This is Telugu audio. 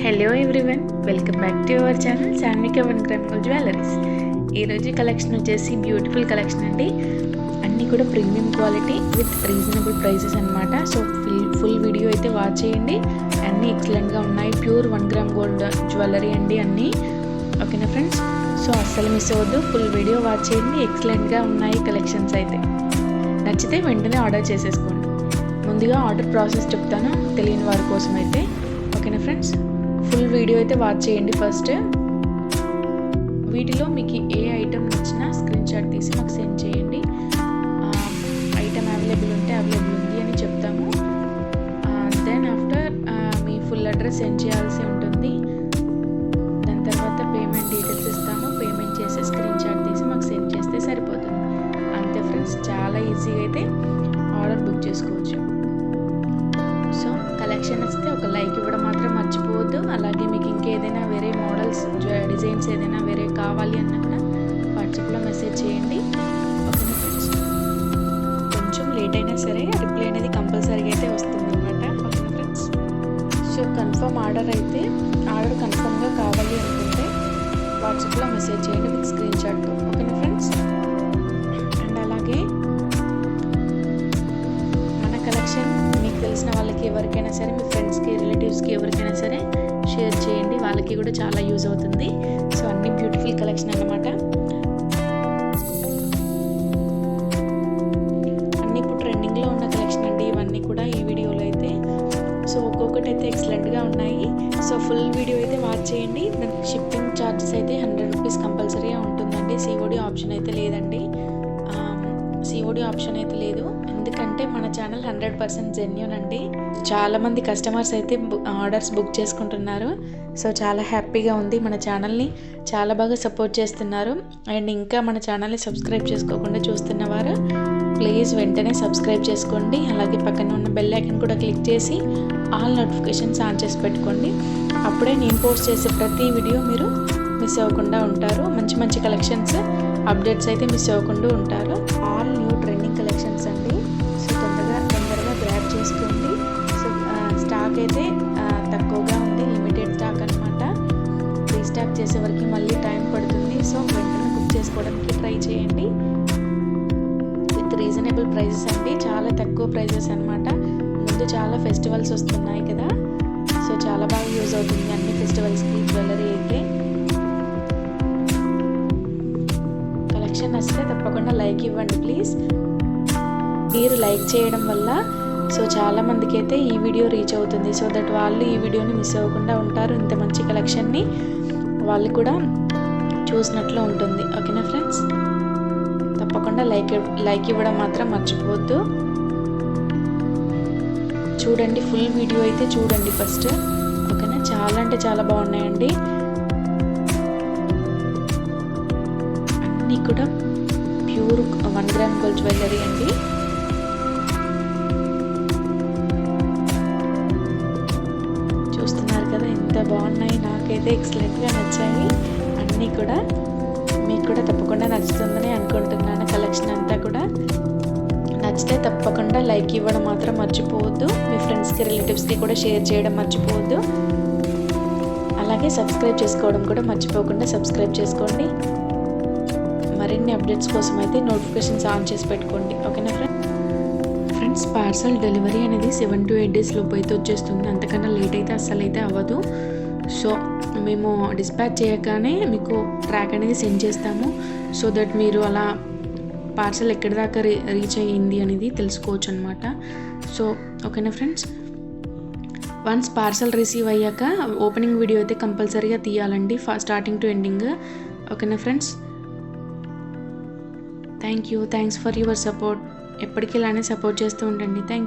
Hello everyone, welcome back to our channel Sanvika 1 gram gold jewelleries. ఈరోజు కలెక్షన్ వచ్చేసి బ్యూటిఫుల్ కలెక్షన్ అండి. అన్నీ కూడా premium quality with reasonable prices అనమాట. సో ఫుల్ వీడియో అయితే వాచ్ చేయండి. అన్నీ ఎక్సలెంట్గా ఉన్నాయి. ప్యూర్ 1 గ్రామ్ గోల్డ్ జ్యువెలరీ అండి అన్నీ. ఓకేనా ఫ్రెండ్స్? సో అస్సలు మిస్ అవ్వద్దు, ఫుల్ వీడియో వాచ్ చేయండి. ఎక్సలెంట్గా ఉన్నాయి కలెక్షన్స్ అయితే. నచ్చితే వెంటనే ఆర్డర్ చేసేసుకోండి. ముందుగా ఆర్డర్ ప్రాసెస్ చెప్తాను తెలియని వారి కోసం అయితే. ఓకేనా ఫ్రెండ్స్? ఫుల్ వీడియో అయితే వాచ్ చేయండి. ఫస్ట్ వీటిలో మీకు ఏ ఐటెం నచ్చినా స్క్రీన్ షాట్ తీసి మాకు సెండ్ చేయండి. ఐటెం అవైలబుల్ ఉంటే అవైలబుల్ ఉంది అని చెప్తాము. దెన్ ఆఫ్టర్ మీ ఫుల్ అడ్రస్ సెండ్ చేయాల్సి ఉంటుంది. దాని తర్వాత పేమెంట్ డీటెయిల్స్ ఇస్తాము. పేమెంట్ చేసి స్క్రీన్ షాట్ తీసి మాకు సెండ్ చేస్తే సరిపోతుంది. అంతే ఫ్రెండ్స్, చాలా ఈజీగా అయితే ఆర్డర్ బుక్ చేసుకోవచ్చు. సో కలెక్షన్ వస్తే ఒక లైక్ ఇవ్వడం మాత్రం మర్చిపోవద్దు. అలాగే మీకు ఇంకేదైనా వేరే మోడల్స్ డిజైన్స్ ఏదైనా వేరే కావాలి అన్నా కూడా వాట్సాప్లో మెసేజ్ చేయండి. ఓకేనా ఫ్రెండ్స్? కొంచెం లేట్ అయినా సరే రిప్లై అనేది కంపల్సరీగా అయితే వస్తుంది అనమాట. ఓకేనా ఫ్రెండ్స్? సో ఆర్డర్ కన్ఫర్మ్గా కావాలి అనుకుంటే వాట్సాప్లో మెసేజ్ చేయండి విత్ స్క్రీన్ షాట్తో. ఓకేనా ఫ్రెండ్స్? అండ్ అలాగే మన కలెక్షన్ మీకు తెలిసిన వాళ్ళకి ఎవరికైనా సరే, మీ ఫ్రెండ్స్కి, రిలేటివ్స్కి ఎవరికైనా సరే షేర్ చేయండి. వాళ్ళకి కూడా చాలా యూజ్ అవుతుంది. సో అన్ని బ్యూటిఫుల్ కలెక్షన్ అన్నమాట. అన్నీ ఇప్పుడు ట్రెండింగ్లో ఉన్న కలెక్షన్ అండి ఇవన్నీ కూడా ఈ వీడియోలో అయితే. సో ఒక్కొక్కటి అయితే ఎక్సలెంట్గా ఉన్నాయి. సో ఫుల్ వీడియో అయితే వాచ్ చేయండి. దానికి షిప్పింగ్ ఛార్జెస్ అయితే 100 రూపీస్ కంపల్సరీగా ఉంటుందండి. సిఓడి ఆప్షన్ అయితే లేదండి. సిఓడి ఆప్షన్ అయితే లేదు, ఎందుకంటే మన ఛానల్ 100% జెన్యూన్ అండి. చాలామంది కస్టమర్స్ అయితే ఆర్డర్స్ బుక్ చేసుకుంటున్నారు. సో చాలా హ్యాపీగా ఉంది. మన ఛానల్ని చాలా బాగా సపోర్ట్ చేస్తున్నారు. అండ్ ఇంకా మన ఛానల్ని సబ్స్క్రైబ్ చేసుకోకుండా చూస్తున్నవారు ప్లీజ్ వెంటనే సబ్స్క్రైబ్ చేసుకోండి. అలాగే పక్కన ఉన్న బెల్ ఐకాన్ కూడా క్లిక్ చేసి ఆల్ నోటిఫికేషన్స్ ఆన్ చేసి పెట్టుకోండి. అప్పుడే నేను పోస్ట్ చేసే ప్రతి వీడియో మీరు మిస్ అవ్వకుండా ఉంటారు. మంచి మంచి కలెక్షన్స్ అప్డేట్స్ అయితే మిస్ అవ్వకుండా ఉంటారు. ఆల్ న్యూ ట్రెండింగ్ కలెక్షన్స్ అండి. సో తొందరగా గ్రాబ్ చేసుకోండి. సో స్టాక్ అయితే తక్కువగా ఉంది, లిమిటెడ్ స్టాక్ అనమాట. రీస్టాక్ చేసే వరకు మళ్ళీ టైం పడుతుంది. సో వెంటనే బుక్ చేసుకోవడానికి ట్రై చేయండి. విత్ రీజనబుల్ ప్రైజెస్ అండి, చాలా తక్కువ ప్రైజెస్ అనమాట. ముందు చాలా ఫెస్టివల్స్ వస్తున్నాయి కదా, సో చాలా బాగా యూజ్ అవుతుంది అన్ని ఫెస్టివల్స్కి జ్యువెలరీ అయితే. కలెక్షన్ నచ్చితే తప్పకుండా లైక్ ఇవ్వండి ప్లీజ్. మీరు లైక్ చేయడం వల్ల సో చాలామందికి అయితే ఈ వీడియో రీచ్ అవుతుంది. సో దట్ వాళ్ళు ఈ వీడియోని మిస్ అవ్వకుండా ఉంటారు. ఇంత మంచి కలెక్షన్ని వాళ్ళు కూడా చూసినట్లు ఉంటుంది. ఓకేనా ఫ్రెండ్స్? తప్పకుండా లైక్ ఇవ్వడం మాత్రం మర్చిపోవద్దు. చూడండి, ఫుల్ వీడియో అయితే చూడండి ఫస్ట్. ఓకేనా? చాలా అంటే చాలా బాగున్నాయండి. అన్నీ కూడా ప్యూర్ 1 గ్రామ్ గోల్డ్ జ్యువెలరీ అండి. చూస్తున్నారు కదా ఎంత బాగున్నాయి. నాకైతే ఎక్సలెంట్గా నచ్చాయి అన్నీ కూడా. మీకు కూడా తప్పకుండా నచ్చుతుందని అనుకుంటున్నాను. కలెక్షన్ అంతా కూడా నచ్చితే తప్పకుండా లైక్ ఇవ్వడం మాత్రం మర్చిపోవద్దు. మీ ఫ్రెండ్స్కి, రిలేటివ్స్కి కూడా షేర్ చేయడం మర్చిపోవద్దు. అలాగే సబ్స్క్రైబ్ చేసుకోవడం కూడా మర్చిపోకుండా సబ్స్క్రైబ్ చేసుకోండి. మరిన్ని అప్డేట్స్ కోసం అయితే నోటిఫికేషన్స్ ఆన్ చేసి పెట్టుకోండి. ఓకేనా ఫ్రెండ్స్? పార్సల్ డెలివరీ అనేది 7 to 8 days లోపు అయితే వచ్చేస్తుంది. అంతకన్నా లేట్ అయితే అస్సలు అయితే అవ్వదు. సో మేము డిస్పాచ్ చేయగానే మీకు ట్రాక్ అనేది సెండ్ చేస్తాము. సో దట్ మీరు అలా పార్సల్ ఎక్కడి దాకా రీచ్ అయ్యింది అనేది తెలుసుకోవచ్చు అనమాట. సో ఓకేనా ఫ్రెండ్స్? వన్స్ పార్సల్ రిసీవ్ అయ్యాక ఓపెనింగ్ వీడియో అయితే కంపల్సరీగా తీయాలండి, స్టార్టింగ్ టు ఎండింగ్. ఓకేనా friends? Thanks for your support. ఎప్పటికీ ఇలానే సపోర్ట్ చేస్తూ ఉండండి. Thank you.